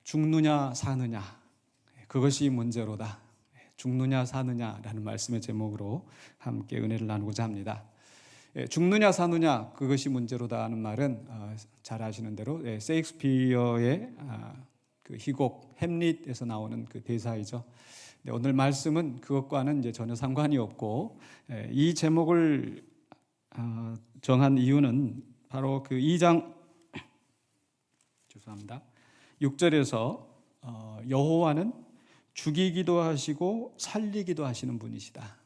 죽느냐 사느냐, 그것이 문제로다. 죽느냐 사느냐라는 말씀의 제목으로 함께 은혜를 나누고자 합니다. 죽느냐 사느냐 그것이 문제로다 하는 말은 잘 아시는 대로 셰익스피어의 그 희곡 햄릿에서 나오는 그 대사이죠. 오늘 말씀은 그것과는 이제 전혀 상관이 없고, 이 제목을 정한 이유는 바로 그 2장 6절에서 여호와는 죽이기도 하시고 살리기도 하시는 분이시다.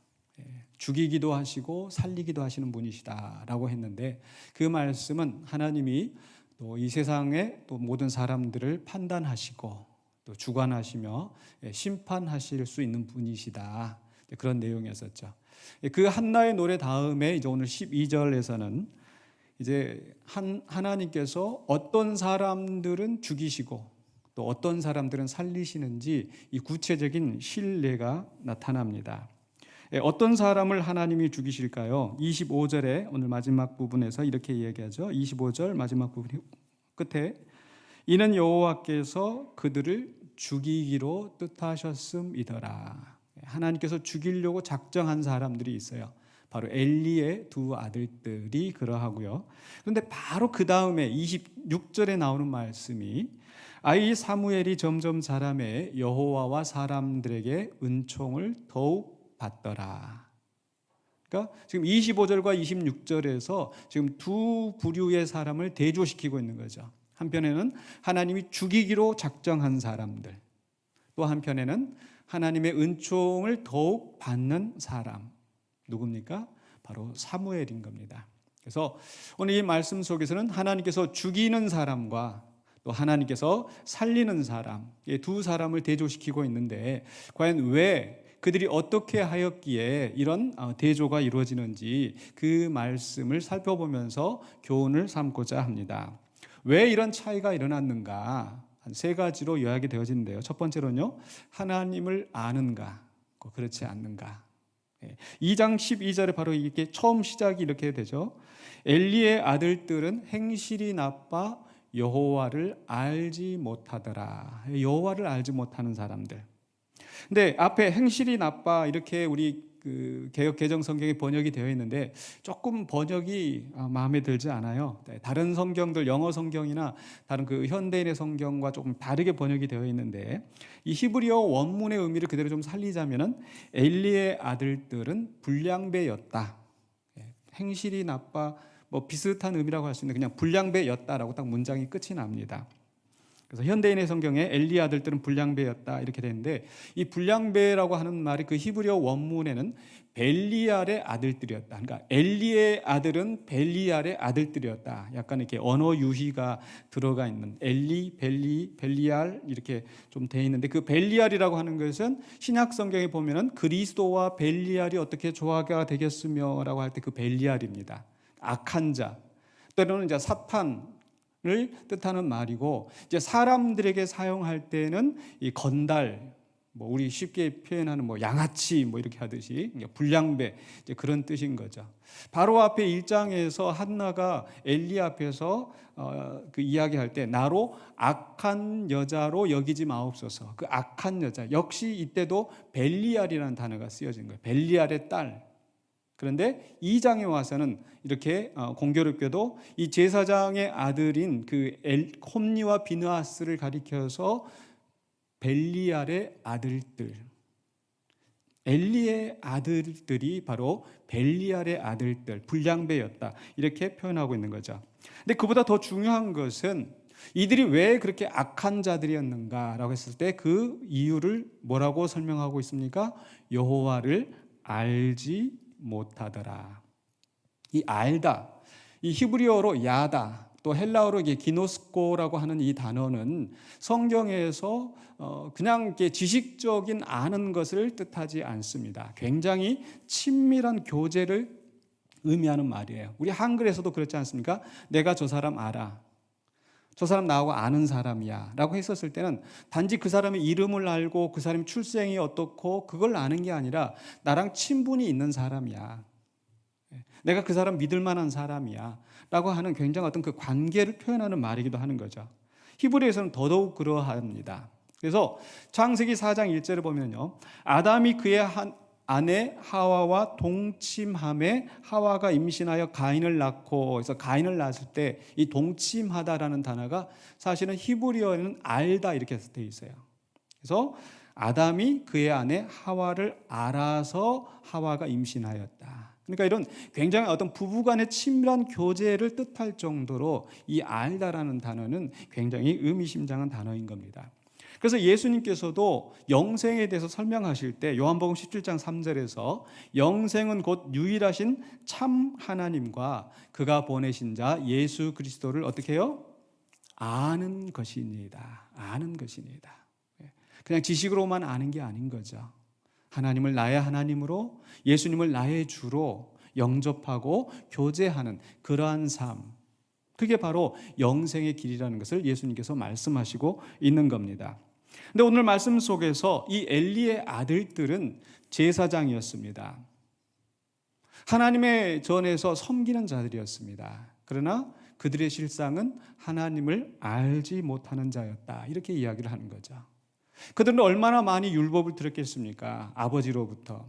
죽이기도 하시고 살리기도 하시는 분이시다라고 했는데, 그 말씀은 하나님이 또 이 세상의 또 모든 사람들을 판단하시고 또 주관하시며 심판하실 수 있는 분이시다, 그런 내용이었었죠. 그 한나의 노래 다음에 이제 오늘 12절에서는 이제 하나님께서 어떤 사람들은 죽이시고 또 어떤 사람들은 살리시는지 이 구체적인 신뢰가 나타납니다. 어떤 사람을 하나님이 죽이실까요? 25절에 오늘 마지막 부분에서 이렇게 얘기하죠. 25절 마지막 부분 끝에 이는 여호와께서 그들을 죽이기로 뜻하셨음이더라. 하나님께서 죽이려고 작정한 사람들이 있어요. 바로 엘리의 두 아들들이 그러하고요. 그런데 바로 그 다음에 26절에 나오는 말씀이 아이 사무엘이 점점 자라매 여호와와 사람들에게 은총을 더욱 받더라. 그러니까 지금 25절과 26절에서 지금 두 부류의 사람을 대조시키고 있는 거죠. 한편에는 하나님이 죽이기로 작정한 사람들, 또 한편에는 하나님의 은총을 더욱 받는 사람. 누굽니까? 바로 사무엘인 겁니다. 그래서 오늘 이 말씀 속에서는 하나님께서 죽이는 사람과 또 하나님께서 살리는 사람, 이 두 사람을 대조시키고 있는데, 과연 왜 그들이 어떻게 하였기에 이런 대조가 이루어지는지 그 말씀을 살펴보면서 교훈을 삼고자 합니다. 왜 이런 차이가 일어났는가? 한 세 가지로 요약이 되어지는데요. 첫 번째로는요, 하나님을 아는가, 그렇지 않는가. 2장 12절에 바로 이게 처음 시작이 이렇게 되죠. 엘리의 아들들은 행실이 나빠 여호와를 알지 못하더라. 여호와를 알지 못하는 사람들. 근데 앞에 행실이 나빠 이렇게 우리 그 개역 개정 성경에 번역이 되어 있는데 조금 번역이 마음에 들지 않아요. 다른 성경들, 영어 성경이나 다른 그 현대인의 성경과 조금 다르게 번역이 되어 있는데, 이 히브리어 원문의 의미를 그대로 좀 살리자면은 엘리의 아들들은 불량배였다. 행실이 나빠 뭐 비슷한 의미라고 할 수 있는데 그냥 불량배였다라고 딱 문장이 끝이 납니다. 그래서 현대인의 성경에 엘리 아들들은 불량배였다 이렇게 되는데, 이 불량배라고 하는 말이 그 히브리어 원문에는 벨리알의 아들들이었다. 그러니까 엘리의 아들은 벨리알의 아들들이었다. 약간 이렇게 언어 유희가 들어가 있는 엘리, 벨리알 이렇게 좀 돼 있는데, 그 벨리알이라고 하는 것은 신약 성경에 보면은 그리스도와 벨리알이 어떻게 조화가 되겠으며라고 할 때 그 벨리알입니다. 악한 자, 때로는 이제 사탄 을 뜻하는 말이고, 이제 사람들에게 사용할 때는 이 건달, 뭐 우리 쉽게 표현하는 뭐 양아치 뭐 이렇게 하듯이 불량배, 이제 그런 뜻인 거죠. 바로 앞에 1장에서 한나가 엘리 앞에서 그 이야기할 때 나로 악한 여자로 여기지 마옵소서. 그 악한 여자 역시 이때도 벨리알이라는 단어가 쓰여진 거예요. 벨리알의 딸. 그런데 2장에 와서는 이렇게 공교롭게도 이 제사장의 아들인 그 홈니와 비느하스를 가리켜서 벨리알의 아들들, 엘리의 아들들이 바로 벨리알의 아들들, 불량배였다, 이렇게 표현하고 있는 거죠. 근데 그보다 더 중요한 것은 이들이 왜 그렇게 악한 자들이었는가라고 했을 때 그 이유를 뭐라고 설명하고 있습니까? 여호와를 알지 못하더라. 이 알다, 이 히브리어로 야다, 또 헬라어로 기노스코라고 하는 이 단어는 성경에서 그냥 이렇게 지식적인 아는 것을 뜻하지 않습니다. 굉장히 친밀한 교제를 의미하는 말이에요. 우리 한글에서도 그렇지 않습니까? 내가 저 사람 알아, 저 사람 나하고 아는 사람이야 라고 했었을 때는 단지 그 사람의 이름을 알고 그 사람의 출생이 어떻고 그걸 아는 게 아니라 나랑 친분이 있는 사람이야, 내가 그 사람 믿을 만한 사람이야 라고 하는 굉장히 어떤 그 관계를 표현하는 말이기도 하는 거죠. 히브리에서는 더더욱 그러합니다. 그래서 창세기 4장 1절에 보면요, 아담이 그의 아내 하와와 동침함에 하와가 임신하여 가인을 낳고, 그래서 가인을 낳았을 때 이 동침하다라는 단어가 사실은 히브리어에는 알다 이렇게 되어 있어요. 그래서 아담이 그의 아내 하와를 알아서 하와가 임신하였다. 그러니까 이런 굉장히 어떤 부부간의 친밀한 교제를 뜻할 정도로 이 알다라는 단어는 굉장히 의미심장한 단어인 겁니다. 그래서 예수님께서도 영생에 대해서 설명하실 때 요한복음 17장 3절에서 영생은 곧 유일하신 참 하나님과 그가 보내신 자 예수 그리스도를 어떻게 해요? 아는 것이니이다. 아는 것이니이다. 그냥 지식으로만 아는 게 아닌 거죠. 하나님을 나의 하나님으로, 예수님을 나의 주로 영접하고 교제하는 그러한 삶, 그게 바로 영생의 길이라는 것을 예수님께서 말씀하시고 있는 겁니다. 근데 오늘 말씀 속에서 이 엘리의 아들들은 제사장이었습니다. 하나님의 전에서 섬기는 자들이었습니다. 그러나 그들의 실상은 하나님을 알지 못하는 자였다. 이렇게 이야기를 하는 거죠. 그들은 얼마나 많이 율법을 들었겠습니까? 아버지로부터.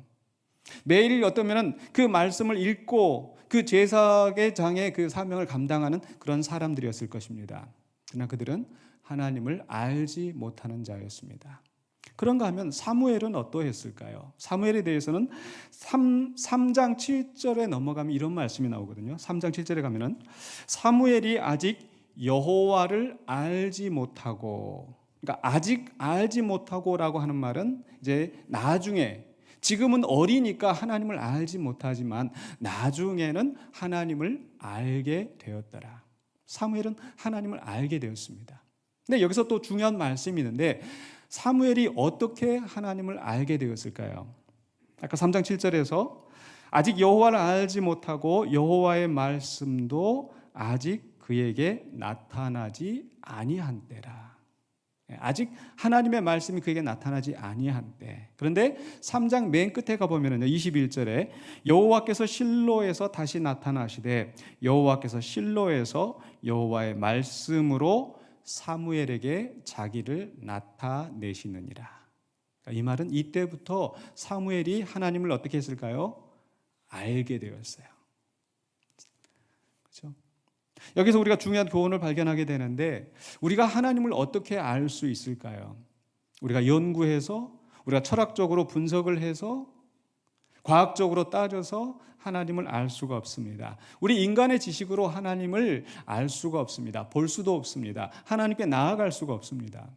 매일 어떠면은 그 말씀을 읽고 그 제사의 장의 그 사명을 감당하는 그런 사람들이었을 것입니다. 그러나 그들은 하나님을 알지 못하는 자였습니다. 그런가 하면 사무엘은 어떠했을까요? 사무엘에 대해서는 3장 7절에 넘어가면 이런 말씀이 나오거든요. 3장 7절에 가면은 사무엘이 아직 여호와를 알지 못하고, 그러니까 아직 알지 못하고라고 하는 말은 이제 나중에, 지금은 어리니까 하나님을 알지 못하지만 나중에는 하나님을 알게 되었더라. 사무엘은 하나님을 알게 되었습니다. 근데 여기서 또 중요한 말씀이 있는데, 사무엘이 어떻게 하나님을 알게 되었을까요? 아까 3장 7절에서 아직 여호와를 알지 못하고 여호와의 말씀도 아직 그에게 나타나지 아니한 때라. 아직 하나님의 말씀이 그에게 나타나지 아니한 때. 그런데 3장 맨 끝에 가보면 21절에 여호와께서 실로에서 다시 나타나시되 여호와께서 실로에서 여호와의 말씀으로 사무엘에게 자기를 나타내시느니라. 이 말은 이때부터 사무엘이 하나님을 어떻게 했을까요? 알게 되었어요. 그렇죠? 여기서 우리가 중요한 교훈을 발견하게 되는데, 우리가 하나님을 어떻게 알 수 있을까요? 우리가 연구해서, 우리가 철학적으로 분석을 해서, 과학적으로 따져서 하나님을 알 수가 없습니다. 우리 인간의 지식으로 하나님을 알 수가 없습니다. 볼 수도 없습니다. 하나님께 나아갈 수가 없습니다.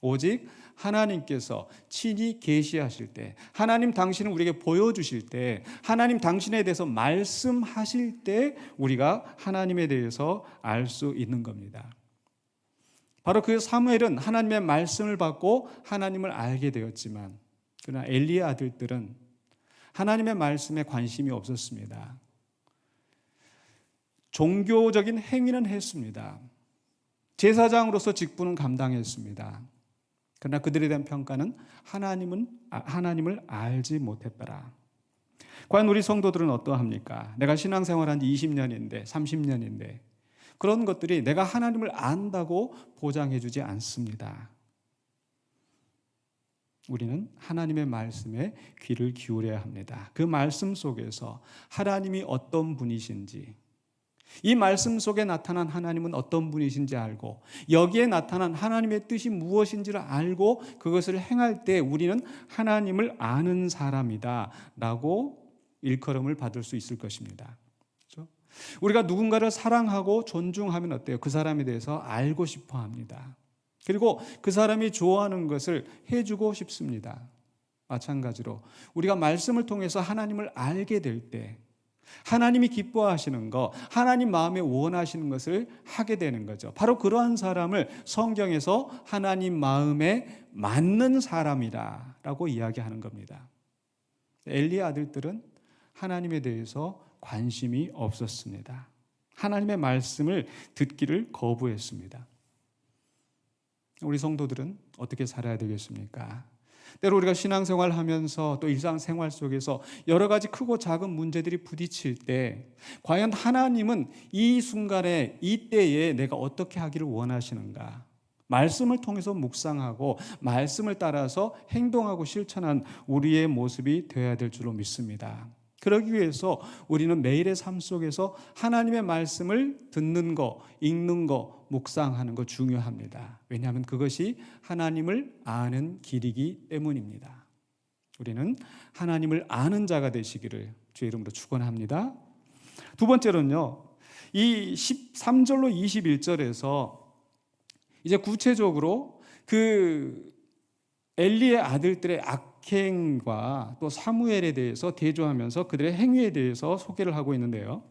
오직 하나님께서 친히 계시하실 때, 하나님 당신을 우리에게 보여주실 때, 하나님 당신에 대해서 말씀하실 때 우리가 하나님에 대해서 알 수 있는 겁니다. 바로 그 사무엘은 하나님의 말씀을 받고 하나님을 알게 되었지만, 그러나 엘리의 아들들은 하나님의 말씀에 관심이 없었습니다. 종교적인 행위는 했습니다. 제사장으로서 직분은 감당했습니다. 그러나 그들에 대한 평가는 하나님을 알지 못했더라. 과연 우리 성도들은 어떠합니까? 내가 신앙생활한 지 20년인데 30년인데 그런 것들이 내가 하나님을 안다고 보장해주지 않습니다. 우리는 하나님의 말씀에 귀를 기울여야 합니다. 그 말씀 속에서 하나님이 어떤 분이신지, 이 말씀 속에 나타난 하나님은 어떤 분이신지 알고, 여기에 나타난 하나님의 뜻이 무엇인지를 알고 그것을 행할 때 우리는 하나님을 아는 사람이다 라고 일컬음을 받을 수 있을 것입니다. 그렇죠? 우리가 누군가를 사랑하고 존중하면 어때요? 그 사람에 대해서 알고 싶어 합니다. 그리고 그 사람이 좋아하는 것을 해주고 싶습니다. 마찬가지로 우리가 말씀을 통해서 하나님을 알게 될 때 하나님이 기뻐하시는 것, 하나님 마음에 원하시는 것을 하게 되는 거죠. 바로 그러한 사람을 성경에서 하나님 마음에 맞는 사람이라고 이야기하는 겁니다. 엘리의 아들들은 하나님에 대해서 관심이 없었습니다. 하나님의 말씀을 듣기를 거부했습니다. 우리 성도들은 어떻게 살아야 되겠습니까? 때로 우리가 신앙생활 하면서 또 일상생활 속에서 여러 가지 크고 작은 문제들이 부딪힐 때 과연 하나님은 이 순간에 이때에 내가 어떻게 하기를 원하시는가? 말씀을 통해서 묵상하고 말씀을 따라서 행동하고 실천한 우리의 모습이 되어야 될 줄로 믿습니다. 그러기 위해서 우리는 매일의 삶 속에서 하나님의 말씀을 듣는 거, 읽는 거, 묵상하는 거 중요합니다. 왜냐하면 그것이 하나님을 아는 길이기 때문입니다. 우리는 하나님을 아는 자가 되시기를 주의 이름으로 축원합니다. 두 번째로는요, 이 13절로 21절에서 이제 구체적으로 그 엘리의 아들들의 악행과 또 사무엘에 대해서 대조하면서 그들의 행위에 대해서 소개를 하고 있는데요.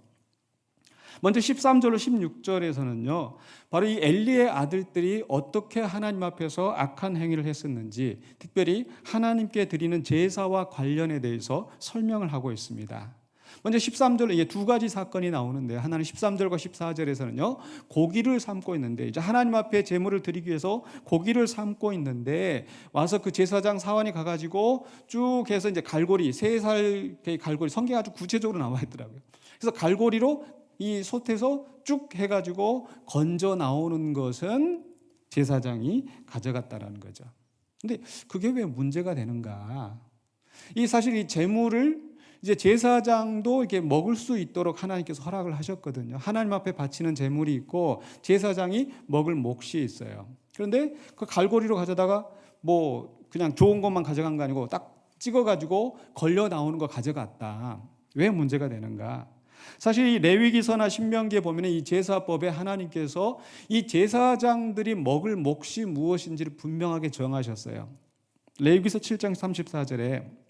먼저 13절로 16절에서는요, 바로 이 엘리의 아들들이 어떻게 하나님 앞에서 악한 행위를 했었는지, 특별히 하나님께 드리는 제사와 관련에 대해서 설명을 하고 있습니다. 먼저 13절에 두 가지 사건이 나오는데, 하나는 13절과 14절에서는요 고기를 삶고 있는데, 이제 하나님 앞에 제물을 드리기 위해서 고기를 삶고 있는데 와서 그 제사장 사원이 가가지고 쭉 해서 이제 갈고리, 3살 갈고리, 성경에 아주 구체적으로 나와 있더라고요. 그래서 갈고리로 이 솥에서 쭉 해가지고 건져 나오는 것은 제사장이 가져갔다라는 거죠. 근데 그게 왜 문제가 되는가? 이 사실 이 제물을 이제 제사장도 이렇게 먹을 수 있도록 하나님께서 허락을 하셨거든요. 하나님 앞에 바치는 제물이 있고 제사장이 먹을 몫이 있어요. 그런데 그 갈고리로 가져다가 뭐 그냥 좋은 것만 가져간 거 아니고 딱 찍어가지고 걸려 나오는 거 가져갔다. 왜 문제가 되는가? 사실 이 레위기서나 신명기에 보면 이 제사법에 하나님께서 이 제사장들이 먹을 몫이 무엇인지를 분명하게 정하셨어요. 레위기서 7장 34절에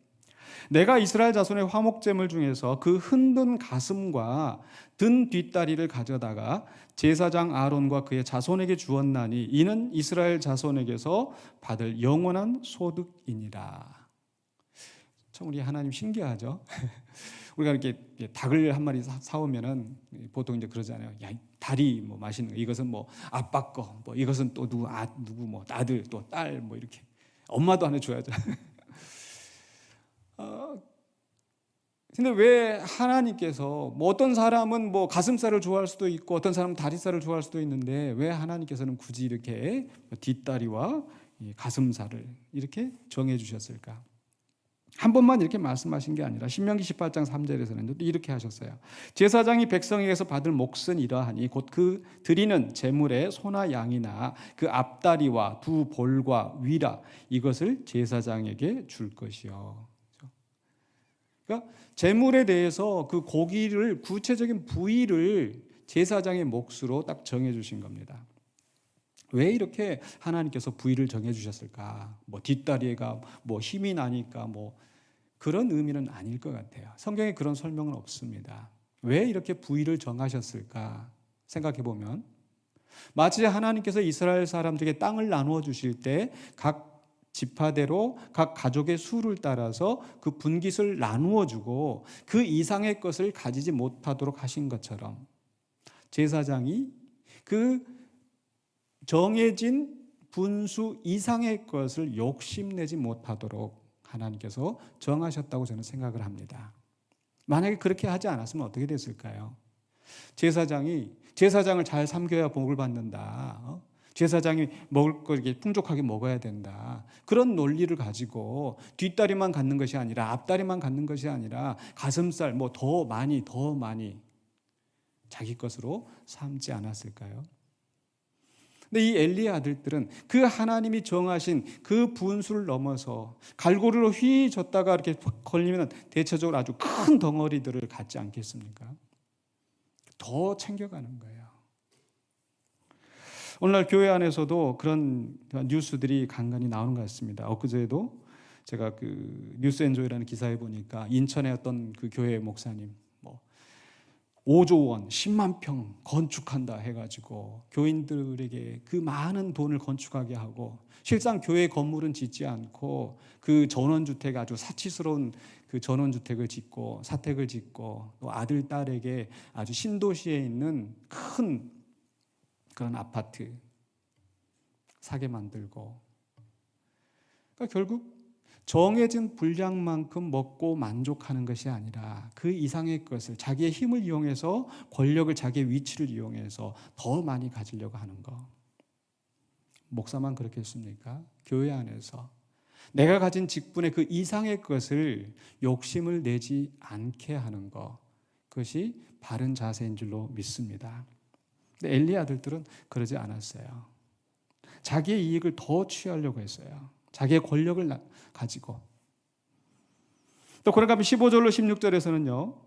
내가 이스라엘 자손의 화목제물 중에서 그 흔든 가슴과 든 뒷다리를 가져다가 제사장 아론과 그의 자손에게 주었나니 이는 이스라엘 자손에게서 받을 영원한 소득이니라. 참 우리 하나님 신기하죠? 우리가 이렇게 닭을 한 마리 사오면은 보통 이제 그러잖아요. 야, 다리 뭐 맛있는 거, 이것은 뭐 아빠 거, 뭐 이것은 또 누구 뭐 아들 또 딸 뭐 이렇게 엄마도 하나 줘야죠. 근데 왜 하나님께서 뭐 어떤 사람은 뭐 가슴살을 좋아할 수도 있고 어떤 사람은 다리살을 좋아할 수도 있는데 왜 하나님께서는 굳이 이렇게 뒷다리와 가슴살을 이렇게 정해 주셨을까? 한 번만 이렇게 말씀하신 게 아니라 신명기 18장 3절에서는 이렇게 하셨어요. 제사장이 백성에게서 받을 몫은 이러하니 곧 그 드리는 제물의 소나 양이나 그 앞다리와 두 볼과 위라 이것을 제사장에게 줄 것이요. 그러니까 제물에 대해서 그 고기를 구체적인 부위를 제사장의 몫으로 딱 정해 주신 겁니다. 왜 이렇게 하나님께서 부위를 정해 주셨을까? 뭐 뒷다리가 뭐 힘이 나니까 뭐 그런 의미는 아닐 것 같아요. 성경에 그런 설명은 없습니다. 왜 이렇게 부위를 정하셨을까? 생각해 보면 마치 하나님께서 이스라엘 사람들에게 땅을 나누어 주실 때 각 지파대로 각 가족의 수를 따라서 그 분깃을 나누어 주고 그 이상의 것을 가지지 못하도록 하신 것처럼 제사장이 그 정해진 분수 이상의 것을 욕심내지 못하도록 하나님께서 정하셨다고 저는 생각을 합니다. 만약에 그렇게 하지 않았으면 어떻게 됐을까요? 제사장을 잘 섬겨야 복을 받는다. 제사장이 먹을 거 이렇게 풍족하게 먹어야 된다. 그런 논리를 가지고 뒷다리만 갖는 것이 아니라 앞다리만 갖는 것이 아니라 가슴살 뭐 더 많이 자기 것으로 삼지 않았을까요? 근데 이 엘리의 아들들은 그 하나님이 정하신 그 분수를 넘어서 갈고리로 휘졌다가 이렇게 걸리면 대체적으로 아주 큰 덩어리들을 갖지 않겠습니까? 더 챙겨가는 거예요. 오늘날 교회 안에서도 그런 뉴스들이 간간히 나오는 것 같습니다. 엊그제도 제가 그 뉴스엔조이라는 기사에 보니까 인천의 어떤 그 교회 목사님 5조 원, 10만 평 건축한다 해가지고 교인들에게 그 많은 돈을 건축하게 하고 실상 교회 건물은 짓지 않고 그 전원주택 아주 사치스러운 그 전원주택을 짓고 사택을 짓고 또 아들, 딸에게 아주 신도시에 있는 큰 그런 아파트 사게 만들고 그러니까 결국 정해진 분량만큼 먹고 만족하는 것이 아니라 그 이상의 것을 자기의 힘을 이용해서 권력을 자기의 위치를 이용해서 더 많이 가지려고 하는 거. 목사만 그렇게 했습니까? 교회 안에서 내가 가진 직분의 그 이상의 것을 욕심을 내지 않게 하는 것, 그것이 바른 자세인 줄로 믿습니다. 근데 엘리의 아들들은 그러지 않았어요. 자기의 이익을 더 취하려고 했어요. 자기의 권력을 가지고. 또 그런가 하면 15절로 16절에서는요.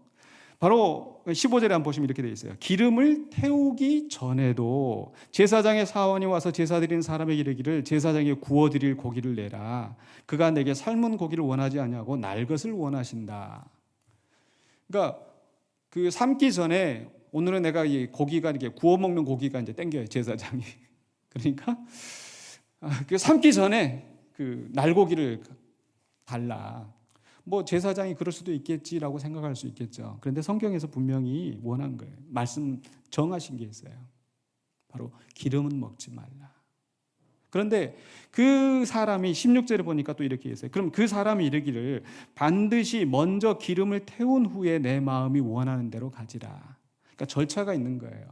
바로 15절에 한번 보시면 이렇게 되어 있어요. 기름을 태우기 전에도 제사장의 사원이 와서 제사 드리는 사람에게 이르기를 제사장이 구워드릴 고기를 내라. 그가 내게 삶은 고기를 원하지 아니하고 날 것을 원하신다. 그러니까 그 삶기 전에 오늘은 내가 이 고기가 이렇게 구워 먹는 고기가 이제 땡겨요, 제사장이. 그러니까 그 삶기 전에 그 날고기를 달라. 뭐 제사장이 그럴 수도 있겠지라고 생각할 수 있겠죠. 그런데 성경에서 분명히 원한 거예요. 말씀 정하신 게 있어요. 바로 기름은 먹지 말라. 그런데 그 사람이 16절에 보니까 또 이렇게 했어요. 그럼 그 사람이 이르기를 반드시 먼저 기름을 태운 후에 내 마음이 원하는 대로 가지라. 그러니까 절차가 있는 거예요.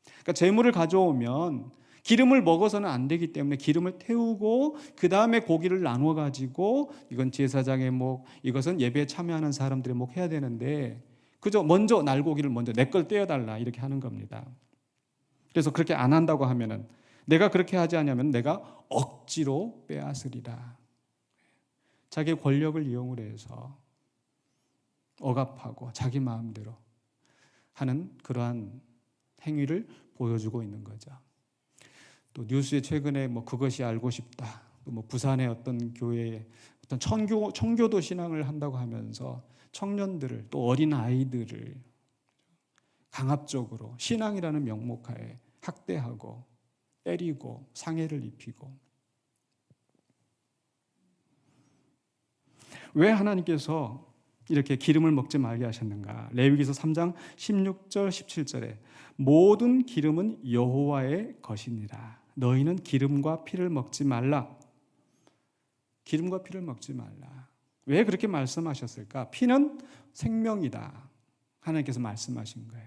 그러니까 제물을 가져오면 기름을 먹어서는 안 되기 때문에 기름을 태우고 그 다음에 고기를 나눠 가지고 이건 제사장의 목, 이것은 예배에 참여하는 사람들의 목 해야 되는데 그저 먼저 날고기를 먼저 내 걸 떼어달라 이렇게 하는 겁니다. 그래서 그렇게 안 한다고 하면은 내가 그렇게 하지 않으면 내가 억지로 빼앗으리라. 자기의 권력을 이용을 해서 억압하고 자기 마음대로 하는 그러한 행위를 보여주고 있는 거죠. 또 뉴스에 최근에 뭐 그것이 알고 싶다. 또 뭐 부산의 어떤 교회에 어떤 청교도 신앙을 한다고 하면서 청년들을 또 어린 아이들을 강압적으로 신앙이라는 명목하에 학대하고 때리고 상해를 입히고. 왜 하나님께서 이렇게 기름을 먹지 말게 하셨는가? 레위기서 3장 16절 17절에 모든 기름은 여호와의 것이니라. 너희는 기름과 피를 먹지 말라. 기름과 피를 먹지 말라. 왜 그렇게 말씀하셨을까? 피는 생명이다. 하나님께서 말씀하신 거예요.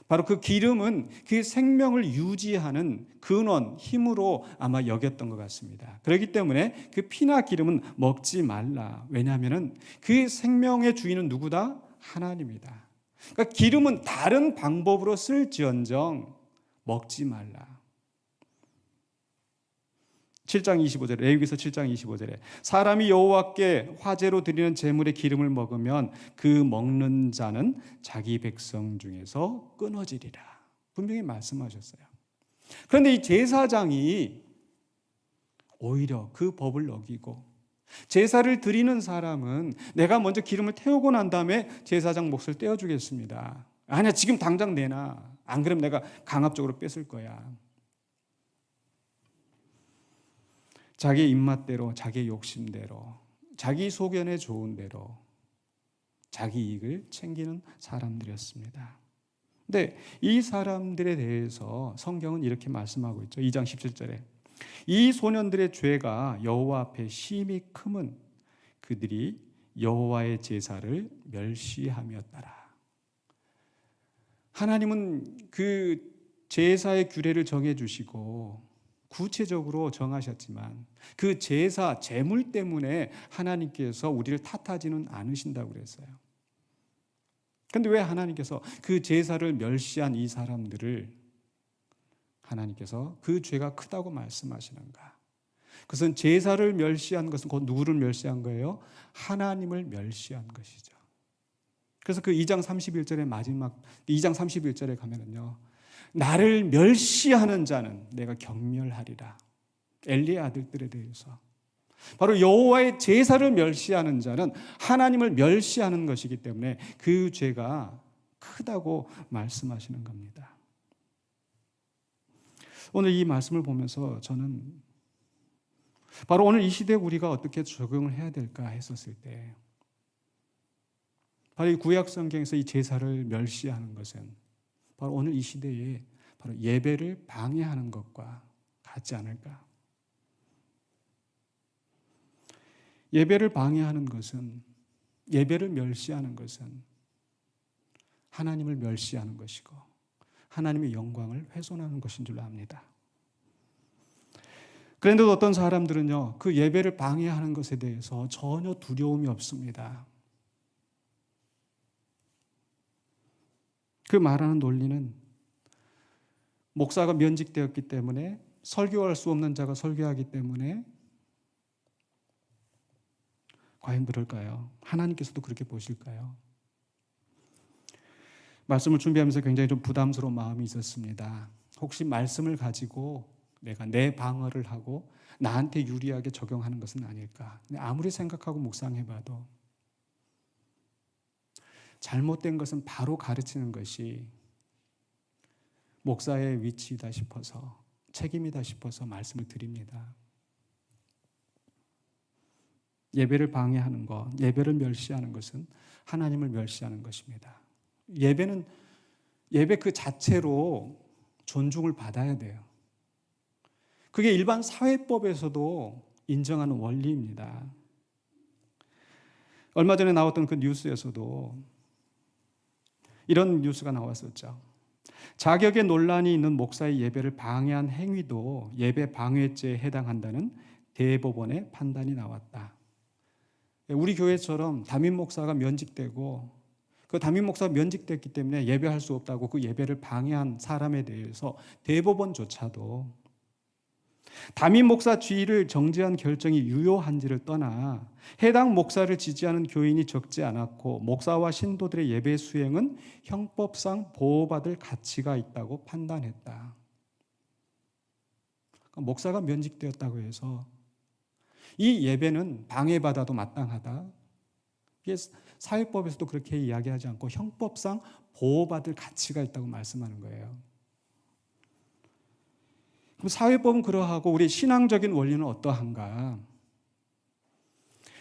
바로 그 기름은 그 생명을 유지하는 근원, 힘으로 아마 여겼던 것 같습니다. 그렇기 때문에 그 피나 기름은 먹지 말라. 왜냐하면 그 생명의 주인은 누구다? 하나님이다. 그러니까 기름은 다른 방법으로 쓸지언정 먹지 말라. 7장 25절에 레위기서 7장 25절에 사람이 여호와께 화제로 드리는 제물의 기름을 먹으면 그 먹는 자는 자기 백성 중에서 끊어지리라. 분명히 말씀하셨어요. 그런데 이 제사장이 오히려 그 법을 어기고 제사를 드리는 사람은 내가 먼저 기름을 태우고 난 다음에 제사장 몫을 떼어주겠습니다. 아니야, 지금 당장 내놔. 안 그러면 내가 강압적으로 뺏을 거야. 자기 입맛대로, 자기 욕심대로, 자기 소견에 좋은 대로 자기 이익을 챙기는 사람들이었습니다. 근데 이 사람들에 대해서 성경은 이렇게 말씀하고 있죠. 2장 17절에 이 소년들의 죄가 여호와 앞에 심히 크면 그들이 여호와의 제사를 멸시함이었더라. 하나님은 그 제사의 규례를 정해주시고 구체적으로 정하셨지만 그 제사, 제물 때문에 하나님께서 우리를 탓하지는 않으신다고 그랬어요. 그런데 왜 하나님께서 그 제사를 멸시한 이 사람들을 하나님께서 그 죄가 크다고 말씀하시는가? 그것은 제사를 멸시한 것은 곧 누구를 멸시한 거예요? 하나님을 멸시한 것이죠. 그래서 그 2장 31절의 마지막 2장 31절에 가면은요. 나를 멸시하는 자는 내가 경멸하리라. 엘리의 아들들에 대해서 바로 여호와의 제사를 멸시하는 자는 하나님을 멸시하는 것이기 때문에 그 죄가 크다고 말씀하시는 겁니다. 오늘 이 말씀을 보면서 저는 바로 오늘 이 시대에 우리가 어떻게 적용을 해야 될까 했었을 때 바로 이 구약 성경에서 이 제사를 멸시하는 것은 바로 오늘 이 시대에 바로 예배를 방해하는 것과 같지 않을까? 예배를 방해하는 것은, 예배를 멸시하는 것은 하나님을 멸시하는 것이고 하나님의 영광을 훼손하는 것인 줄 압니다. 그런데 어떤 사람들은요, 그 예배를 방해하는 것에 대해서 전혀 두려움이 없습니다. 그 말하는 논리는 목사가 면직되었기 때문에, 설교할 수 없는 자가 설교하기 때문에, 과연 그럴까요? 하나님께서도 그렇게 보실까요? 말씀을 준비하면서 굉장히 좀 부담스러운 마음이 있었습니다. 혹시 말씀을 가지고 내가 내 방어를 하고 나한테 유리하게 적용하는 것은 아닐까. 근데 아무리 생각하고 묵상해봐도 잘못된 것은 바로 가르치는 것이 목사의 위치이다 싶어서, 책임이다 싶어서 말씀을 드립니다. 예배를 방해하는 것, 예배를 멸시하는 것은 하나님을 멸시하는 것입니다. 예배 그 자체로 존중을 받아야 돼요. 그게 일반 사회법에서도 인정하는 원리입니다. 얼마 전에 나왔던 그 뉴스에서도 이런 뉴스가 나왔었죠. 자격의 논란이 있는 목사의 예배를 방해한 행위도 예배 방해죄에 해당한다는 대법원의 판단이 나왔다. 우리 교회처럼 담임 목사가 면직되고 그 담임 목사가 면직됐기 때문에 예배할 수 없다고 그 예배를 방해한 사람에 대해서 대법원조차도 담임 목사 지위를 정지한 결정이 유효한지를 떠나 해당 목사를 지지하는 교인이 적지 않았고 목사와 신도들의 예배 수행은 형법상 보호받을 가치가 있다고 판단했다. 그러니까 목사가 면직되었다고 해서 이 예배는 방해받아도 마땅하다. 이게 사회법에서도 그렇게 이야기하지 않고 형법상 보호받을 가치가 있다고 말씀하는 거예요. 그럼 사회법은 그러하고 우리 신앙적인 원리는 어떠한가?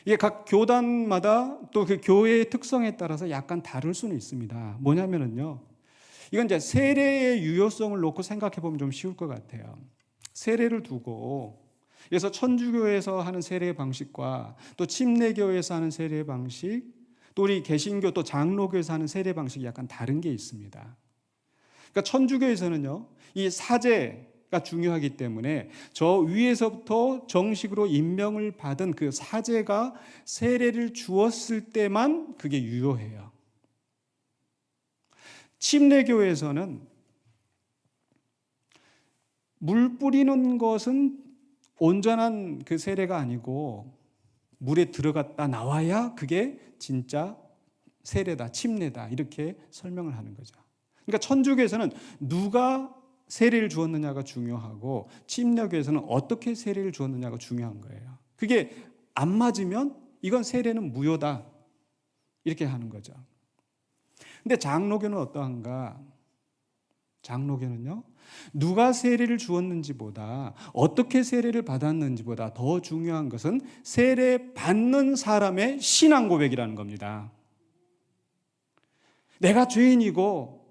이게 각 교단마다 또 그 교회의 특성에 따라서 약간 다를 수는 있습니다. 뭐냐면은요, 이건 이제 세례의 유효성을 놓고 생각해 보면 좀 쉬울 것 같아요. 세례를 두고, 그래서 천주교에서 하는 세례 방식과 또 침례교에서 하는 세례 방식, 또 우리 개신교 또 장로교에서 하는 세례 방식이 약간 다른 게 있습니다. 그러니까 천주교에서는요, 이 사제가 중요하기 때문에 저 위에서부터 정식으로 임명을 받은 그 사제가 세례를 주었을 때만 그게 유효해요. 침례교에서는 물 뿌리는 것은 온전한 그 세례가 아니고 물에 들어갔다 나와야 그게 진짜 세례다, 침례다, 이렇게 설명을 하는 거죠. 그러니까 천주교에서는 누가 세례를 주었느냐가 중요하고 침례교에서는 어떻게 세례를 주었느냐가 중요한 거예요. 그게 안 맞으면 이건 세례는 무효다, 이렇게 하는 거죠. 근데 장로교는 어떠한가? 장로교는요, 누가 세례를 주었는지보다 어떻게 세례를 받았는지보다 더 중요한 것은 세례 받는 사람의 신앙 고백이라는 겁니다. 내가 죄인이고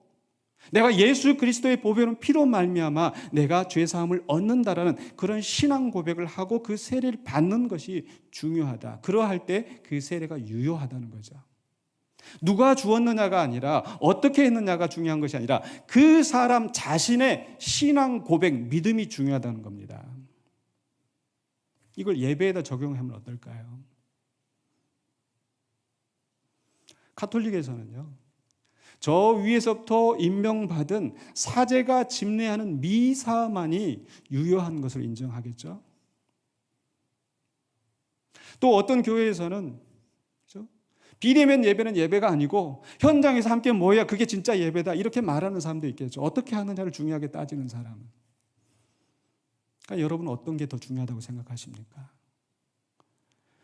내가 예수 그리스도의 보배로운 피로 말미암아 내가 죄 사함을 얻는다라는 그런 신앙 고백을 하고 그 세례를 받는 것이 중요하다. 그러할 때 그 세례가 유효하다는 거죠. 누가 주었느냐가 아니라 어떻게 했느냐가 중요한 것이 아니라 그 사람 자신의 신앙 고백, 믿음이 중요하다는 겁니다. 이걸 예배에다 적용하면 어떨까요? 가톨릭에서는요, 저 위에서부터 임명받은 사제가 집례하는 미사만이 유효한 것을 인정하겠죠. 또 어떤 교회에서는 비대면 예배는 예배가 아니고 현장에서 함께 모여야 그게 진짜 예배다, 이렇게 말하는 사람도 있겠죠. 어떻게 하느냐를 중요하게 따지는 사람은. 그러니까 여러분은 어떤 게 더 중요하다고 생각하십니까?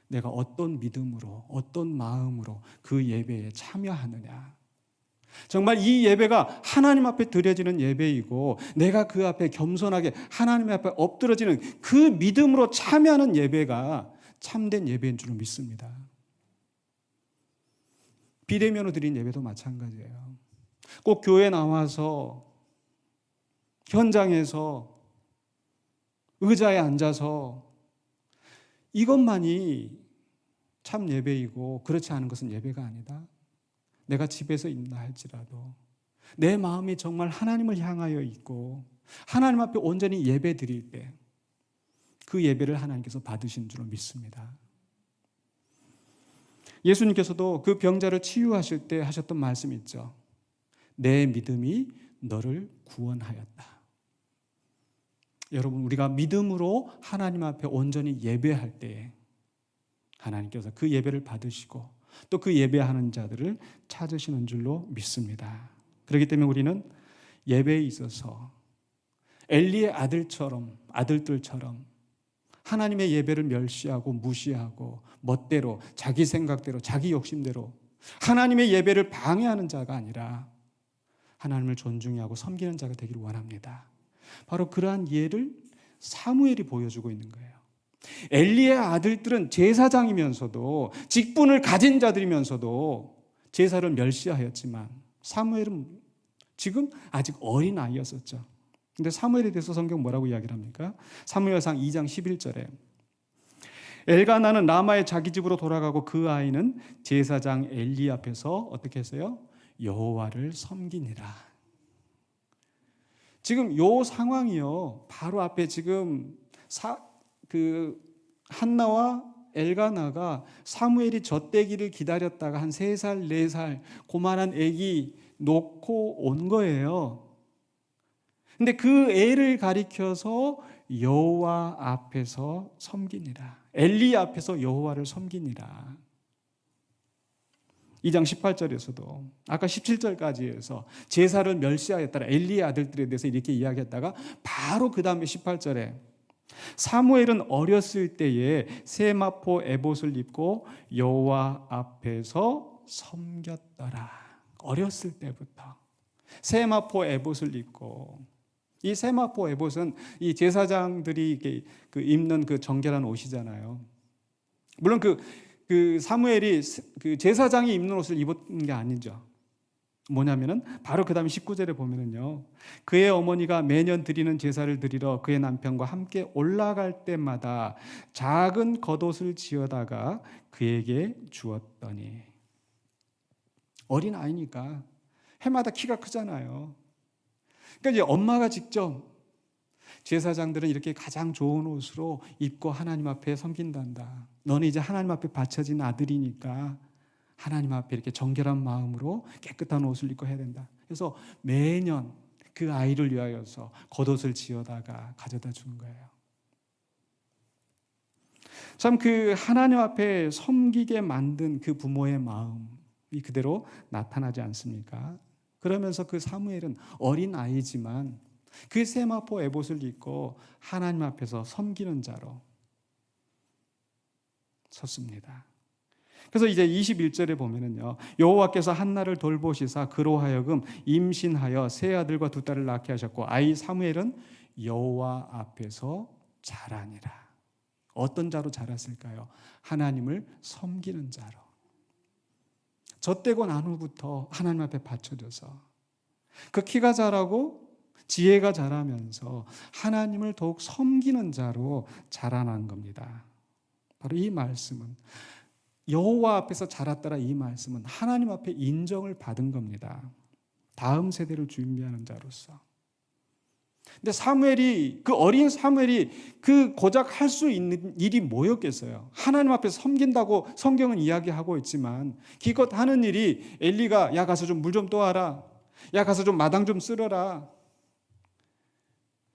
내가 어떤 믿음으로, 어떤 마음으로 그 예배에 참여하느냐. 정말 이 예배가 하나님 앞에 드려지는 예배이고 내가 그 앞에 겸손하게 하나님 앞에 엎드러지는 그 믿음으로 참여하는 예배가 참된 예배인 줄 믿습니다. 비대면으로 드린 예배도 마찬가지예요. 꼭 교회 나와서 현장에서 의자에 앉아서 이것만이 참 예배이고 그렇지 않은 것은 예배가 아니다. 내가 집에서 있나 할지라도 내 마음이 정말 하나님을 향하여 있고 하나님 앞에 온전히 예배 드릴 때 그 예배를 하나님께서 받으신 줄로 믿습니다. 예수님께서도 그 병자를 치유하실 때 하셨던 말씀이 있죠. 내 믿음이 너를 구원하였다. 여러분, 우리가 믿음으로 하나님 앞에 온전히 예배할 때에 하나님께서 그 예배를 받으시고 또 그 예배하는 자들을 찾으시는 줄로 믿습니다. 그렇기 때문에 우리는 예배에 있어서 엘리의 아들들처럼 하나님의 예배를 멸시하고 무시하고 멋대로 자기 생각대로 자기 욕심대로 하나님의 예배를 방해하는 자가 아니라 하나님을 존중하고 섬기는 자가 되기를 원합니다. 바로 그러한 예를 사무엘이 보여주고 있는 거예요. 엘리의 아들들은 제사장이면서도 직분을 가진 자들이면서도 제사를 멸시하였지만 사무엘은 지금 아직 어린 아이였었죠. 근데 사무엘에 대해서 성경 뭐라고 이야기를 합니까? 사무엘상 2장 11절에 엘가나는 라마의 자기 집으로 돌아가고 그 아이는 제사장 엘리 앞에서 어떻게 했어요? 여호와를 섬기니라. 지금 요 상황이요. 바로 앞에 지금 한나와 엘가나가 사무엘이 젖대기를 기다렸다가 한 3살, 4살 고만한 애기 놓고 온 거예요. 근데 그 애를 가리켜서 여호와 앞에서 섬기니라. 엘리 앞에서 여호와를 섬기니라. 2장 18절에서도 아까 17절까지 해서 제사를 멸시하였다라 엘리의 아들들에 대해서 이렇게 이야기했다가 바로 그 다음에 18절에 사무엘은 어렸을 때에 세마포 에봇을 입고 여호와 앞에서 섬겼더라. 어렸을 때부터 세마포 에봇을 입고, 이 세마포 에봇은 이 제사장들이 입는 그 정결한 옷이잖아요. 물론 그 사무엘이 그 제사장이 입는 옷을 입은 게 아니죠. 뭐냐면은 바로 그 다음에 19절에 보면은요, 그의 어머니가 매년 드리는 제사를 드리러 그의 남편과 함께 올라갈 때마다 작은 겉옷을 지어다가 그에게 주었더니, 어린 아이니까 해마다 키가 크잖아요. 그러니까 이제 엄마가 직접 제사장들은 이렇게 가장 좋은 옷으로 입고 하나님 앞에 섬긴단다. 너는 이제 하나님 앞에 바쳐진 아들이니까 하나님 앞에 이렇게 정결한 마음으로 깨끗한 옷을 입고 해야 된다. 그래서 매년 그 아이를 위하여서 겉옷을 지어다가 가져다 주는 거예요. 참 그 하나님 앞에 섬기게 만든 그 부모의 마음이 그대로 나타나지 않습니까? 그러면서 그 사무엘은 어린 아이지만 그 세마포 에봇을 입고 하나님 앞에서 섬기는 자로 섰습니다. 그래서 이제 21절에 보면은요, 여호와께서 한나를 돌보시사 그로 하여금 임신하여 세 아들과 두 딸을 낳게 하셨고 아이 사무엘은 여호와 앞에서 자라니라. 어떤 자로 자랐을까요? 하나님을 섬기는 자로. 젖되고 난 후부터 하나님 앞에 받쳐져서 그 키가 자라고 지혜가 자라면서 하나님을 더욱 섬기는 자로 자라난 겁니다. 바로 이 말씀은, 여호와 앞에서 자랐더라, 이 말씀은 하나님 앞에 인정을 받은 겁니다. 다음 세대를 준비하는 자로서. 근데 사무엘이, 그 어린 사무엘이 그 고작 할 수 있는 일이 뭐였겠어요? 하나님 앞에 섬긴다고 성경은 이야기하고 있지만 기껏 하는 일이 엘리가 야 가서 좀 물 좀 떠와라, 야 가서 좀 마당 좀 쓸어라,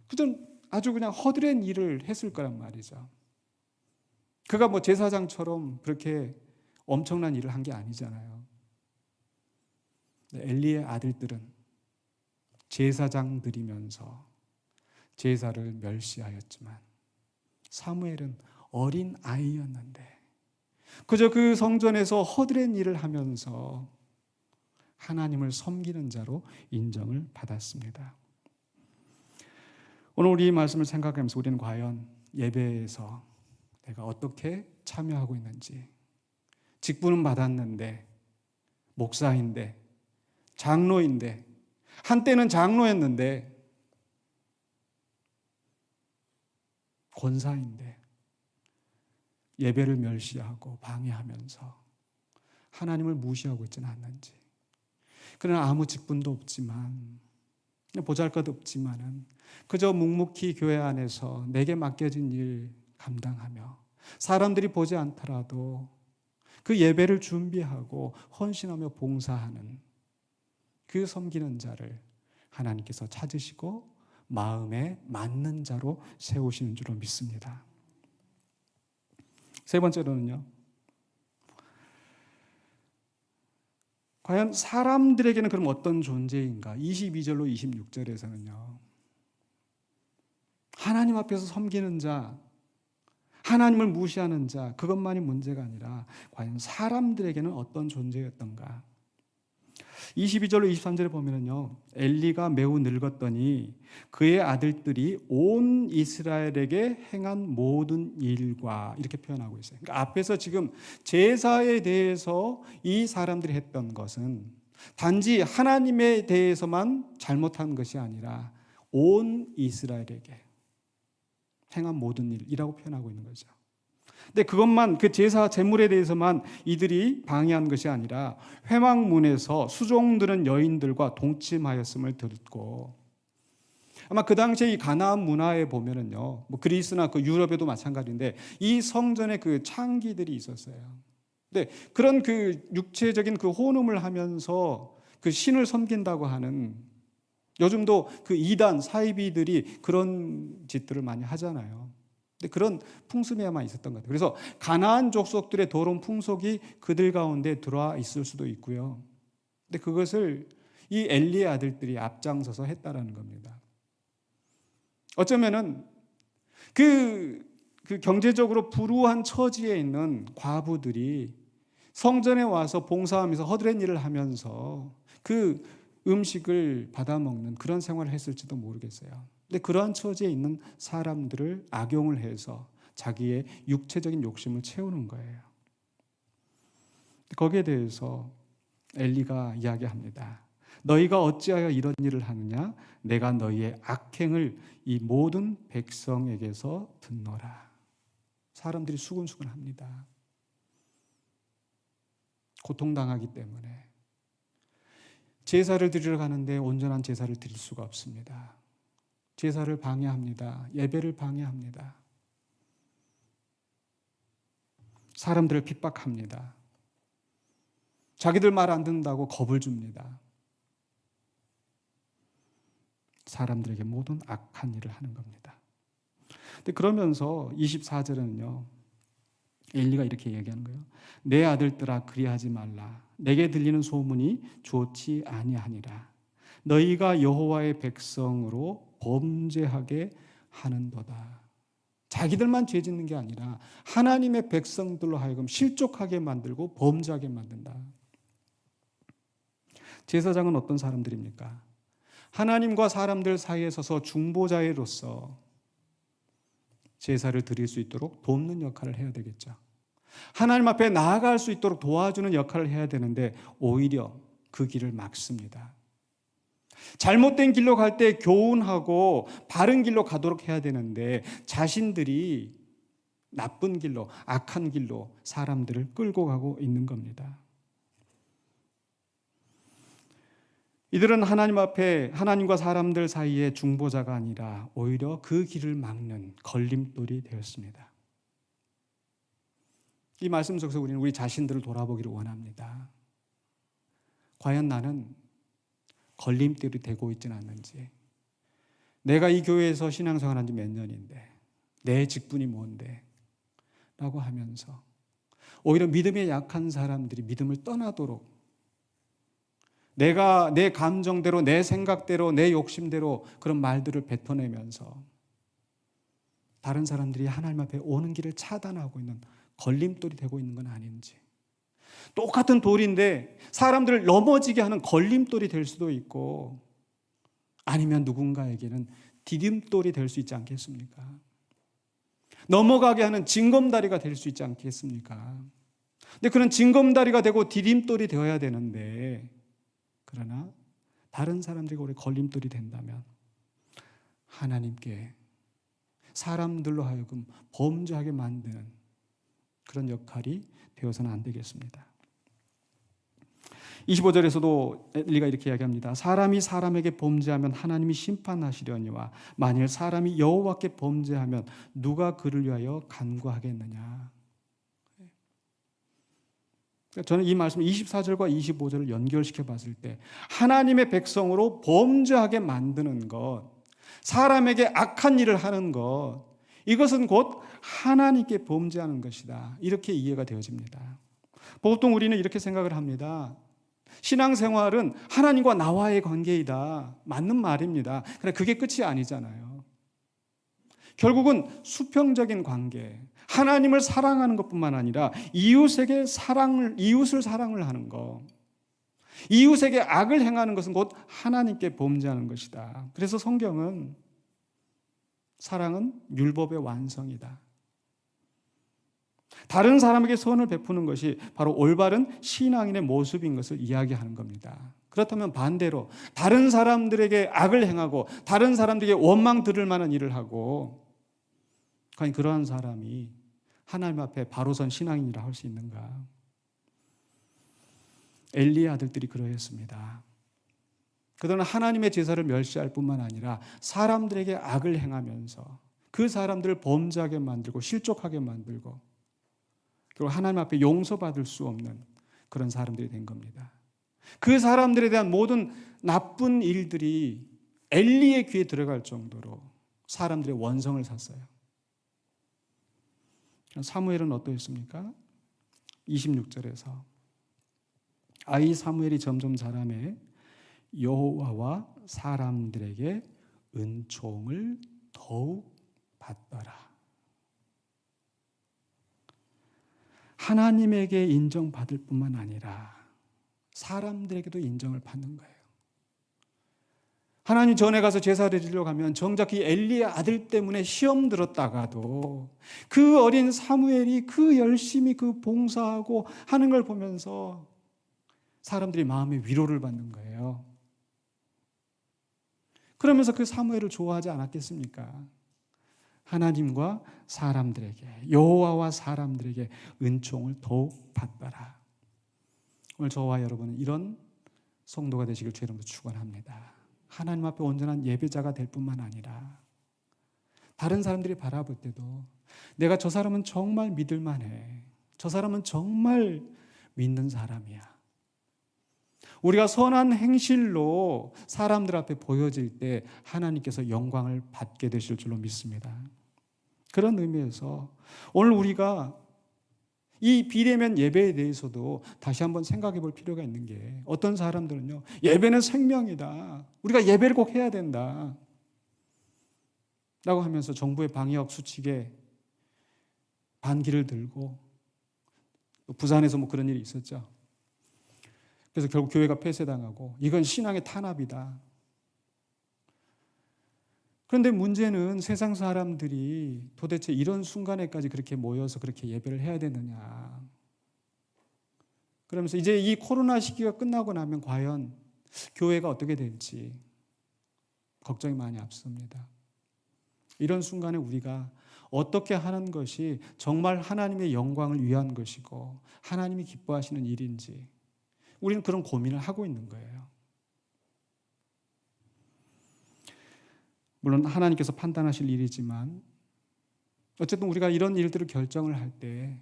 그전 아주 그냥 허드렛 일을 했을 거란 말이죠. 그가 뭐 제사장처럼 그렇게 엄청난 일을 한 게 아니잖아요. 엘리의 아들들은 제사장들이면서 제사를 멸시하였지만 사무엘은 어린 아이였는데 그저 그 성전에서 허드렛 일을 하면서 하나님을 섬기는 자로 인정을 받았습니다. 오늘 우리 이 말씀을 생각하면서 우리는 과연 예배에서 내가 어떻게 참여하고 있는지, 직분은 받았는데, 목사인데, 장로인데, 한때는 장로였는데, 권사인데, 예배를 멸시하고 방해하면서 하나님을 무시하고 있지는 않는지. 그러나 아무 직분도 없지만, 보잘것없지만은 그저 묵묵히 교회 안에서 내게 맡겨진 일 감당하며 사람들이 보지 않더라도 그 예배를 준비하고 헌신하며 봉사하는 그 섬기는 자를 하나님께서 찾으시고 마음에 맞는 자로 세우시는 줄로 믿습니다. 세 번째로는요, 과연 사람들에게는 그럼 어떤 존재인가? 22절로 26절에서는요, 하나님 앞에서 섬기는 자, 하나님을 무시하는 자, 그것만이 문제가 아니라 과연 사람들에게는 어떤 존재였던가? 22절로 23절에 보면은요, 엘리가 매우 늙었더니 그의 아들들이 온 이스라엘에게 행한 모든 일과, 이렇게 표현하고 있어요. 그러니까 앞에서 지금 제사에 대해서 이 사람들이 했던 것은 단지 하나님에 대해서만 잘못한 것이 아니라 온 이스라엘에게 행한 모든 일이라고 표현하고 있는 거죠. 근데 그것만, 그 제사 제물에 대해서만 이들이 방해한 것이 아니라 회막문에서 수종드는 여인들과 동침하였음을 듣고, 아마 그 당시에 이 가나안 문화에 보면은요, 뭐 그리스나 그 유럽에도 마찬가지인데 이 성전에 그 창기들이 있었어요. 근데 그런 그 육체적인 그 혼음을 하면서 그 신을 섬긴다고 하는, 요즘도 그 이단 사이비들이 그런 짓들을 많이 하잖아요. 근데 그런 풍습이 아마 있었던 것 같아요. 그래서 가나안 족속들의 더러운 풍속이 그들 가운데 들어와 있을 수도 있고요. 근데 그것을 이 엘리의 아들들이 앞장서서 했다라는 겁니다. 어쩌면은 그 경제적으로 불우한 처지에 있는 과부들이 성전에 와서 봉사하면서 허드렛 일을 하면서 그 음식을 받아먹는 그런 생활을 했을지도 모르겠어요. 근데 그러한 처지에 있는 사람들을 악용을 해서 자기의 육체적인 욕심을 채우는 거예요. 거기에 대해서 엘리가 이야기합니다. 너희가 어찌하여 이런 일을 하느냐? 내가 너희의 악행을 이 모든 백성에게서 듣노라. 사람들이 수근수근합니다. 고통당하기 때문에 제사를 드리러 가는데 온전한 제사를 드릴 수가 없습니다. 제사를 방해합니다. 예배를 방해합니다. 사람들을 핍박합니다. 자기들 말 안 듣는다고 겁을 줍니다. 사람들에게 모든 악한 일을 하는 겁니다. 근데 그러면서 24절에는요, 엘리가 이렇게 얘기하는 거예요. 내 아들들아 그리하지 말라. 내게 들리는 소문이 좋지 아니하니라. 너희가 여호와의 백성으로 범죄하게 하는도다. 자기들만 죄 짓는 게 아니라 하나님의 백성들로 하여금 실족하게 만들고 범죄하게 만든다. 제사장은 어떤 사람들입니까? 하나님과 사람들 사이에 서서 중보자로서 제사를 드릴 수 있도록 돕는 역할을 해야 되겠죠. 하나님 앞에 나아갈 수 있도록 도와주는 역할을 해야 되는데 오히려 그 길을 막습니다. 잘못된 길로 갈 때 교훈하고 바른 길로 가도록 해야 되는데 자신들이 나쁜 길로, 악한 길로 사람들을 끌고 가고 있는 겁니다. 이들은 하나님 앞에, 하나님과 사람들 사이에 중보자가 아니라 오히려 그 길을 막는 걸림돌이 되었습니다. 이 말씀 속에서 우리는 우리 자신들을 돌아보기를 원합니다. 과연 나는 걸림돌이 되고 있지는 않는지, 내가 이 교회에서 신앙생활한 지 몇 년인데 내 직분이 뭔데 라고 하면서 오히려 믿음에 약한 사람들이 믿음을 떠나도록 내가 내 감정대로, 내 생각대로, 내 욕심대로 그런 말들을 뱉어내면서 다른 사람들이 하나님 앞에 오는 길을 차단하고 있는 걸림돌이 되고 있는 건 아닌지, 똑같은 돌인데 사람들을 넘어지게 하는 걸림돌이 될 수도 있고 아니면 누군가에게는 디딤돌이 될 수 있지 않겠습니까? 넘어가게 하는 징검다리가 될 수 있지 않겠습니까? 근데 그런 징검다리가 되고 디딤돌이 되어야 되는데, 그러나 다른 사람들이 우리 걸림돌이 된다면 하나님께 사람들로 하여금 범죄하게 만드는 그런 역할이 되어서는 안 되겠습니다. 25절에서도 엘리가 이렇게 이야기합니다. 사람이 사람에게 범죄하면 하나님이 심판하시려니와 만일 사람이 여호와께 범죄하면 누가 그를 위하여 간구하겠느냐. 저는 이 말씀 24절과 25절을 연결시켜 봤을 때 하나님의 백성으로 범죄하게 만드는 것, 사람에게 악한 일을 하는 것, 이것은 곧 하나님께 범죄하는 것이다. 이렇게 이해가 되어집니다. 보통 우리는 이렇게 생각을 합니다. 신앙생활은 하나님과 나와의 관계이다. 맞는 말입니다. 그러나 그게 끝이 아니잖아요. 결국은 수평적인 관계, 하나님을 사랑하는 것뿐만 아니라 이웃을 사랑을 하는 것, 이웃에게 악을 행하는 것은 곧 하나님께 범죄하는 것이다. 그래서 성경은 사랑은 율법의 완성이다. 다른 사람에게 선을 베푸는 것이 바로 올바른 신앙인의 모습인 것을 이야기하는 겁니다. 그렇다면 반대로 다른 사람들에게 악을 행하고 다른 사람들에게 원망 들을 만한 일을 하고 과연 그러한 사람이 하나님 앞에 바로 선 신앙인이라 할 수 있는가? 엘리의 아들들이 그러했습니다. 그들은 하나님의 제사를 멸시할 뿐만 아니라 사람들에게 악을 행하면서 그 사람들을 범죄하게 만들고 실족하게 만들고 그리고 하나님 앞에 용서받을 수 없는 그런 사람들이 된 겁니다. 그 사람들에 대한 모든 나쁜 일들이 엘리의 귀에 들어갈 정도로 사람들의 원성을 샀어요. 사무엘은 어떠했습니까? 26절에서 아이 사무엘이 점점 자라매 여호와와 사람들에게 은총을 더욱 받더라. 하나님에게 인정받을 뿐만 아니라 사람들에게도 인정을 받는 거예요. 하나님 전에 가서 제사를 드리러 가면 정작 이 엘리의 아들 때문에 시험 들었다가도 그 어린 사무엘이 그 열심히 그 봉사하고 하는 걸 보면서 사람들이 마음의 위로를 받는 거예요. 그러면서 그 사무엘을 좋아하지 않았겠습니까? 하나님과 사람들에게, 여호와와 사람들에게 은총을 더욱 받더라. 오늘 저와 여러분은 이런 성도가 되시길 주의 이름으로 축원합니다. 하나님 앞에 온전한 예배자가 될 뿐만 아니라 다른 사람들이 바라볼 때도 내가 저 사람은 정말 믿을 만해. 저 사람은 정말 믿는 사람이야. 우리가 선한 행실로 사람들 앞에 보여질 때 하나님께서 영광을 받게 되실 줄로 믿습니다. 그런 의미에서 오늘 우리가 이 비대면 예배에 대해서도 다시 한번 생각해 볼 필요가 있는 게 어떤 사람들은요, 예배는 생명이다. 우리가 예배를 꼭 해야 된다. 라고 하면서 정부의 방역 수칙에 반기를 들고 부산에서 뭐 그런 일이 있었죠. 그래서 결국 교회가 폐쇄당하고 이건 신앙의 탄압이다. 그런데 문제는 세상 사람들이 도대체 이런 순간에까지 그렇게 모여서 그렇게 예배를 해야 되느냐. 그러면서 이제 이 코로나 시기가 끝나고 나면 과연 교회가 어떻게 될지 걱정이 많이 앞섭니다. 이런 순간에 우리가 어떻게 하는 것이 정말 하나님의 영광을 위한 것이고 하나님이 기뻐하시는 일인지 우리는 그런 고민을 하고 있는 거예요. 물론 하나님께서 판단하실 일이지만 어쨌든 우리가 이런 일들을 결정을 할 때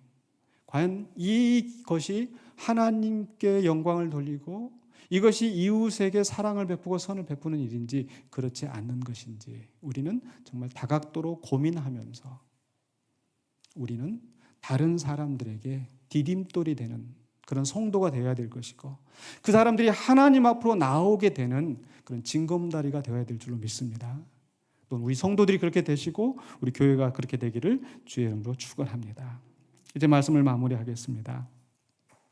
과연 이것이 하나님께 영광을 돌리고 이것이 이웃에게 사랑을 베푸고 선을 베푸는 일인지 그렇지 않는 것인지 우리는 정말 다각도로 고민하면서 우리는 다른 사람들에게 디딤돌이 되는 그런 성도가 되어야 될 것이고 그 사람들이 하나님 앞으로 나오게 되는 그런 징검다리가 되어야 될 줄로 믿습니다. 또 우리 성도들이 그렇게 되시고 우리 교회가 그렇게 되기를 주의 이름으로 축원합니다. 이제 말씀을 마무리하겠습니다.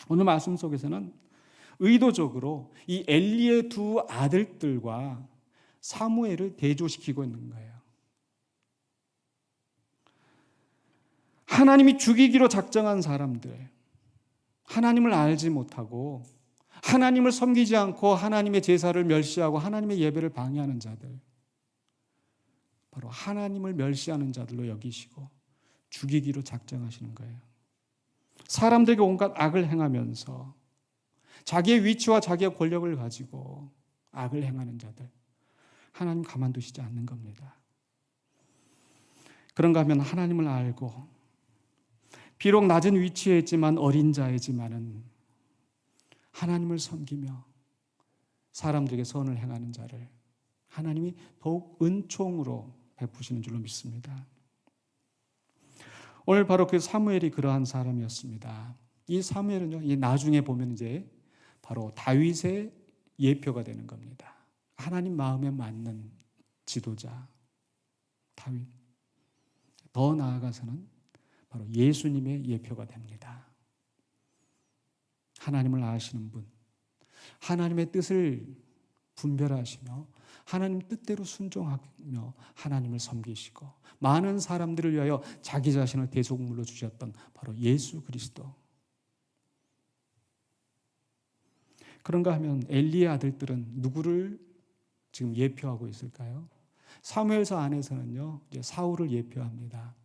오늘 말씀 속에서는 의도적으로 이 엘리의 두 아들들과 사무엘을 대조시키고 있는 거예요. 하나님이 죽이기로 작정한 사람들, 하나님을 알지 못하고 하나님을 섬기지 않고 하나님의 제사를 멸시하고 하나님의 예배를 방해하는 자들, 바로 하나님을 멸시하는 자들로 여기시고 죽이기로 작정하시는 거예요. 사람들에게 온갖 악을 행하면서 자기의 위치와 자기의 권력을 가지고 악을 행하는 자들, 하나님 가만두시지 않는 겁니다. 그런가 하면 하나님을 알고 비록 낮은 위치에 있지만 어린 자이지만은 하나님을 섬기며 사람들에게 선을 행하는 자를 하나님이 더욱 은총으로 베푸시는 줄로 믿습니다. 오늘 바로 그 사무엘이 그러한 사람이었습니다. 이 사무엘은요, 이 나중에 보면 이제 바로 다윗의 예표가 되는 겁니다. 하나님 마음에 맞는 지도자 다윗. 더 나아가서는 바로 예수님의 예표가 됩니다. 하나님을 아시는 분, 하나님의 뜻을 분별하시며 하나님 뜻대로 순종하며 하나님을 섬기시고 많은 사람들을 위하여 자기 자신을 대속물로 주셨던 바로 예수 그리스도. 그런가 하면 엘리의 아들들은 누구를 지금 예표하고 있을까요? 사무엘서 안에서는요, 이제 사울을 예표합니다.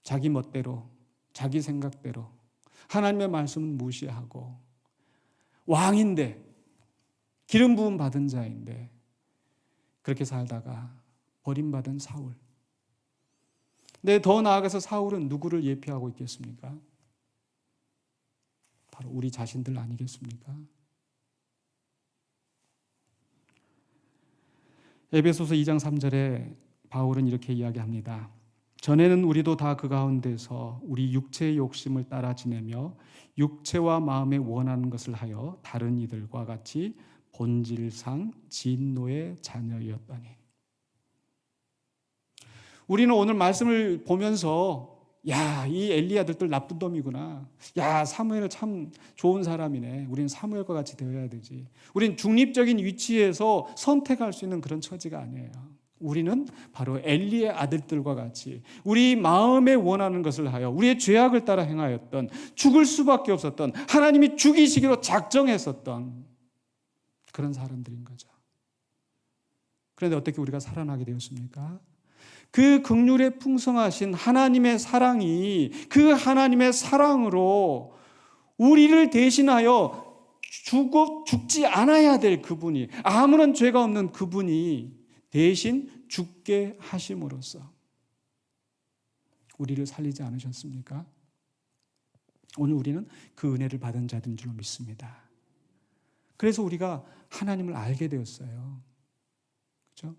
자기 멋대로, 자기 생각대로 하나님의 말씀은 무시하고 왕인데 기름 부음 받은 자인데 그렇게 살다가 버림받은 사울. 근데 더 나아가서 사울은 누구를 예표하고 있겠습니까? 바로 우리 자신들 아니겠습니까? 에베소서 2장 3절에 바울은 이렇게 이야기합니다. 전에는 우리도 다 그 가운데서 우리 육체의 욕심을 따라 지내며 육체와 마음에 원하는 것을 하여 다른 이들과 같이 본질상 진노의 자녀였더니. 우리는 오늘 말씀을 보면서 야, 이 엘리 아들들 나쁜 놈이구나. 야, 사무엘 참 좋은 사람이네. 우리는 사무엘과 같이 되어야 되지. 우리는 중립적인 위치에서 선택할 수 있는 그런 처지가 아니에요. 우리는 바로 엘리의 아들들과 같이 우리 마음에 원하는 것을 하여 우리의 죄악을 따라 행하였던, 죽을 수밖에 없었던, 하나님이 죽이시기로 작정했었던 그런 사람들인 거죠. 그런데 어떻게 우리가 살아나게 되었습니까? 그 긍휼에 풍성하신 하나님의 사랑이, 그 하나님의 사랑으로 우리를 대신하여 죽지 않아야 될 그분이, 아무런 죄가 없는 그분이 대신 죽게 하심으로써 우리를 살리지 않으셨습니까? 오늘 우리는 그 은혜를 받은 자들인 줄로 믿습니다. 그래서 우리가 하나님을 알게 되었어요. 그렇죠?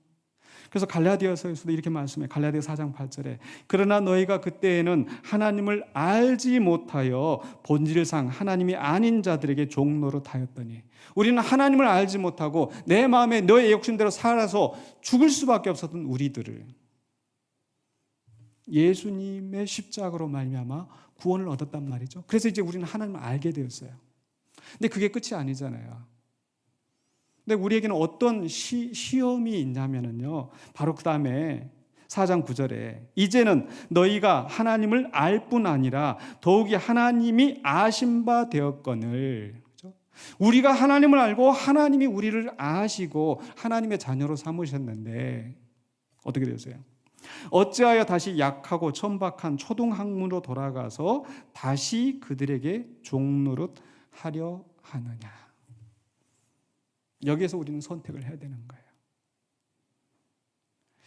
그래서 갈라디아서에서도 이렇게 말씀해요. 갈라디아 4장 8절에 그러나 너희가 그때에는 하나님을 알지 못하여 본질상 하나님이 아닌 자들에게 종노릇하였더니. 우리는 하나님을 알지 못하고 내 마음에 너의 욕심대로 살아서 죽을 수밖에 없었던 우리들을 예수님의 십자가로 말미암아 구원을 얻었단 말이죠. 그래서 이제 우리는 하나님을 알게 되었어요. 근데 그게 끝이 아니잖아요. 근데 우리에게는 어떤 시험이 있냐면요, 바로 그 다음에 4장 9절에 이제는 너희가 하나님을 알 뿐 아니라 더욱이 하나님이 아신 바 되었거늘. 그렇죠? 우리가 하나님을 알고 하나님이 우리를 아시고 하나님의 자녀로 삼으셨는데 어떻게 되었어요? 어찌하여 다시 약하고 천박한 초동학문으로 돌아가서 다시 그들에게 종노릇하려 하느냐. 여기에서 우리는 선택을 해야 되는 거예요.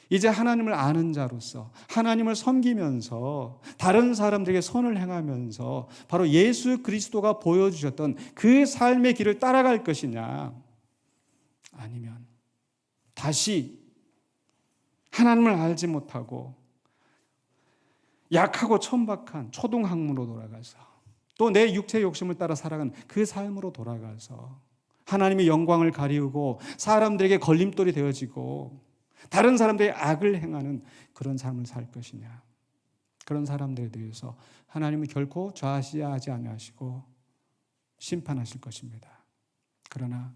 이제 하나님을 아는 자로서 하나님을 섬기면서 다른 사람들에게 선을 행하면서 바로 예수 그리스도가 보여주셨던 그 삶의 길을 따라갈 것이냐, 아니면 다시 하나님을 알지 못하고 약하고 천박한 초동학문으로 돌아가서 또 내 육체의 욕심을 따라 살아가는 그 삶으로 돌아가서 하나님의 영광을 가리우고 사람들에게 걸림돌이 되어지고 다른 사람들의 악을 행하는 그런 삶을 살 것이냐. 그런 사람들에 대해서 하나님은 결코 좌시하지 아니하시고 심판하실 것입니다. 그러나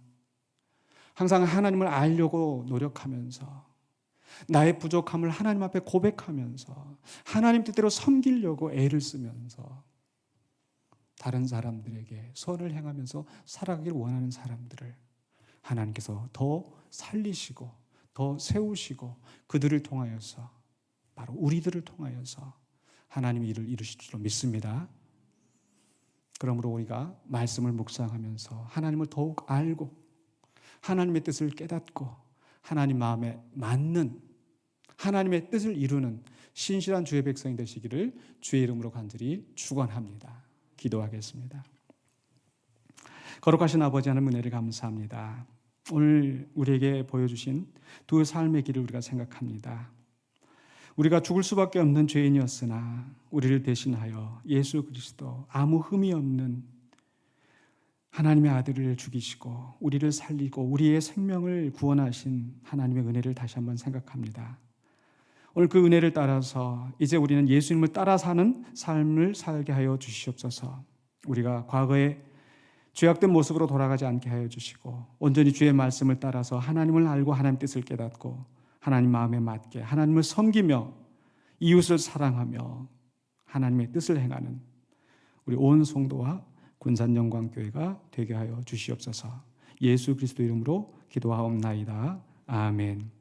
항상 하나님을 알려고 노력하면서 나의 부족함을 하나님 앞에 고백하면서 하나님 뜻대로 섬기려고 애를 쓰면서 다른 사람들에게 선을 행하면서 살아가기를 원하는 사람들을 하나님께서 더 살리시고 더 세우시고 그들을 통하여서 바로 우리들을 통하여서 하나님의 일을 이루실 줄로 믿습니다. 그러므로 우리가 말씀을 묵상하면서 하나님을 더욱 알고 하나님의 뜻을 깨닫고 하나님 마음에 맞는 하나님의 뜻을 이루는 신실한 주의 백성이 되시기를 주의 이름으로 간절히 축원합니다. 기도하겠습니다. 거룩하신 아버지 하나님 은혜를 감사합니다. 오늘 우리에게 보여주신 두 삶의 길을 우리가 생각합니다. 우리가 죽을 수밖에 없는 죄인이었으나 우리를 대신하여 예수 그리스도 아무 흠이 없는 하나님의 아들을 죽이시고 우리를 살리고 우리의 생명을 구원하신 하나님의 은혜를 다시 한번 생각합니다. 오늘 그 은혜를 따라서 이제 우리는 예수님을 따라 사는 삶을 살게 하여 주시옵소서. 우리가 과거에 죄악된 모습으로 돌아가지 않게 하여 주시고 온전히 주의 말씀을 따라서 하나님을 알고 하나님 뜻을 깨닫고 하나님 마음에 맞게 하나님을 섬기며 이웃을 사랑하며 하나님의 뜻을 행하는 우리 온 성도와 군산영광교회가 되게 하여 주시옵소서. 예수 그리스도 이름으로 기도하옵나이다. 아멘.